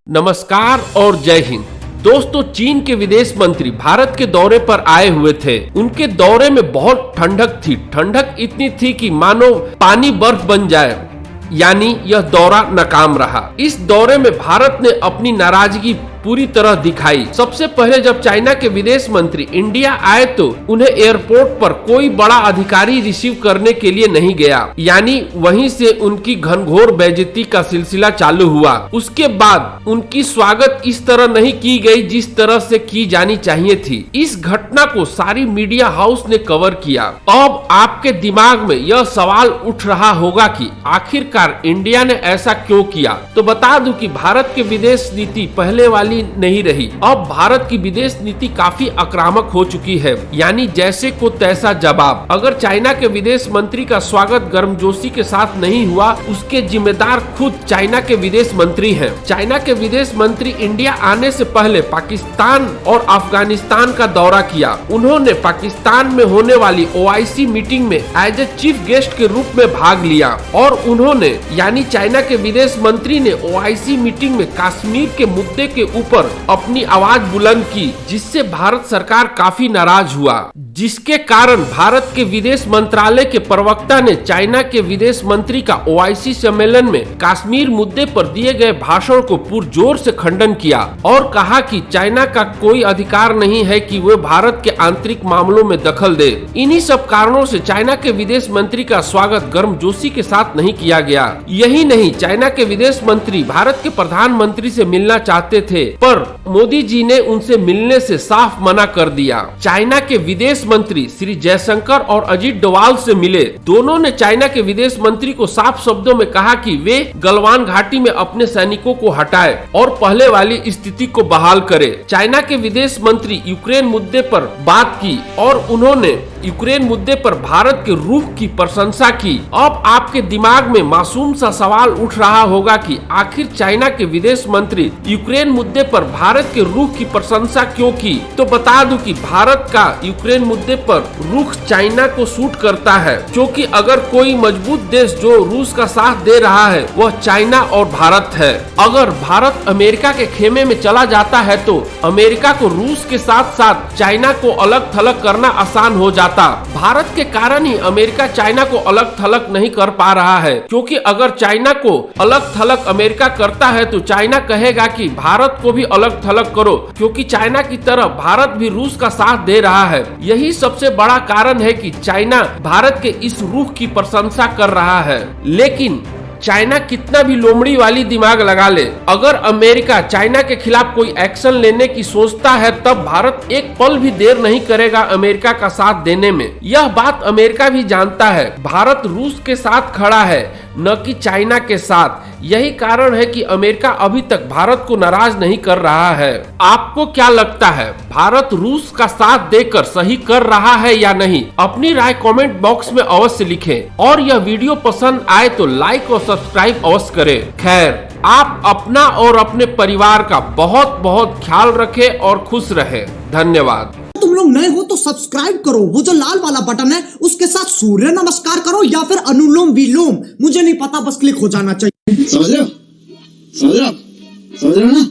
नमस्कार और जय हिंद। दोस्तों, चीन के विदेश मंत्री भारत के दौरे पर आए हुए थे। उनके दौरे में बहुत ठंडक थी। ठंडक इतनी थी कि मानो पानी बर्फ बन जाए, यानी यह दौरा नाकाम रहा। इस दौरे में भारत ने अपनी नाराजगी पूरी तरह दिखाई। सबसे पहले जब चाइना के विदेश मंत्री इंडिया आए तो उन्हें एयरपोर्ट पर कोई बड़ा अधिकारी रिसीव करने के लिए नहीं गया, यानी वहीं से उनकी घनघोर बेइज्जती का सिलसिला चालू हुआ। उसके बाद उनकी स्वागत इस तरह नहीं की गई जिस तरह से की जानी चाहिए थी। इस घटना को सारी मीडिया हाउस ने कवर किया। अब आपके दिमाग में यह सवाल उठ रहा होगा कि आखिरकार इंडिया ने ऐसा क्यों किया। तो बता दूं कि भारत की विदेश नीति पहले वाली नहीं रही। अब भारत की विदेश नीति काफी आक्रामक हो चुकी है, यानी जैसे को तैसा जवाब। अगर चाइना के विदेश मंत्री का स्वागत गर्मजोशी के साथ नहीं हुआ, उसके जिम्मेदार खुद चाइना के विदेश मंत्री हैं। चाइना के विदेश मंत्री इंडिया आने से पहले पाकिस्तान और अफगानिस्तान का दौरा किया। उन्होंने पाकिस्तान में होने वाली OIC मीटिंग में एज ए चीफ गेस्ट के रूप में भाग लिया और उन्होंने यानी चाइना के विदेश मंत्री ने OIC मीटिंग में कश्मीर के मुद्दे के ऊपर अपनी आवाज बुलंद की, जिससे भारत सरकार काफी नाराज हुआ। जिसके कारण भारत के विदेश मंत्रालय के प्रवक्ता ने चाइना के विदेश मंत्री का OIC सम्मेलन में कश्मीर मुद्दे पर दिए गए भाषण को पुरजोर से खंडन किया और कहा कि चाइना का कोई अधिकार नहीं है कि वह भारत के आंतरिक मामलों में दखल दे। इन्हीं सब कारणों से चाइना के विदेश मंत्री का स्वागत गर्मजोशी के साथ नहीं किया गया। यही नहीं, चाइना के विदेश मंत्री भारत के प्रधानमंत्री से मिलना चाहते थे, पर मोदी जी ने उनसे मिलने से साफ मना कर दिया। चाइना के विदेश मंत्री श्री जयशंकर और अजीत डोवाल से मिले। दोनों ने चाइना के विदेश मंत्री को साफ शब्दों में कहा कि वे गलवान घाटी में अपने सैनिकों को हटाए और पहले वाली स्थिति को बहाल करे। चाइना के विदेश मंत्री यूक्रेन मुद्दे पर बात की और उन्होंने यूक्रेन मुद्दे पर भारत के रुख की प्रशंसा की। अब आपके दिमाग में मासूम सा सवाल उठ रहा होगा कि आखिर चाइना के विदेश मंत्री यूक्रेन मुद्दे पर भारत के रुख की प्रशंसा क्यों की। तो बता दूं कि भारत का यूक्रेन मुद्दे पर रुख चाइना को सूट करता है, क्योंकि अगर कोई मजबूत देश जो रूस का साथ दे रहा है वह चाइना और भारत है। अगर भारत अमेरिका के खेमे में चला जाता है तो अमेरिका को रूस के साथ साथ चाइना को अलग थलग करना आसान हो जाता। भारत के कारण ही अमेरिका चाइना को अलग थलग नहीं कर पा रहा है, क्योंकि अगर चाइना को अलग थलग अमेरिका करता है तो चाइना कहेगा कि भारत को भी अलग थलग करो, क्योंकि चाइना की तरह भारत भी रूस का साथ दे रहा है। यही सबसे बड़ा कारण है कि चाइना भारत के इस रुख की प्रशंसा कर रहा है। लेकिन चाइना कितना भी लोमड़ी वाली दिमाग लगा ले, अगर अमेरिका चाइना के खिलाफ कोई एक्शन लेने की सोचता है तब भारत एक पल भी देर नहीं करेगा अमेरिका का साथ देने में। यह बात अमेरिका भी जानता है। भारत रूस के साथ खड़ा है, न कि चाइना के साथ। यही कारण है कि अमेरिका अभी तक भारत को नाराज नहीं कर रहा है। आपको क्या लगता है, भारत रूस का साथ देकर सही कर रहा है या नहीं? अपनी राय कमेंट बॉक्स में अवश्य लिखें और यह वीडियो पसंद आए तो लाइक और सब्सक्राइब अवश्य करें। खैर, आप अपना और अपने परिवार का बहुत बहुत ख्याल रखें और खुश रहें। धन्यवाद। तुम लोग नए हो तो सब्सक्राइब करो, वो जो लाल वाला बटन है उसके साथ सूर्य नमस्कार करो या फिर अनुलोम विलोम, मुझे नहीं पता, बस क्लिक हो जाना चाहिए। समझ रहे हो ना?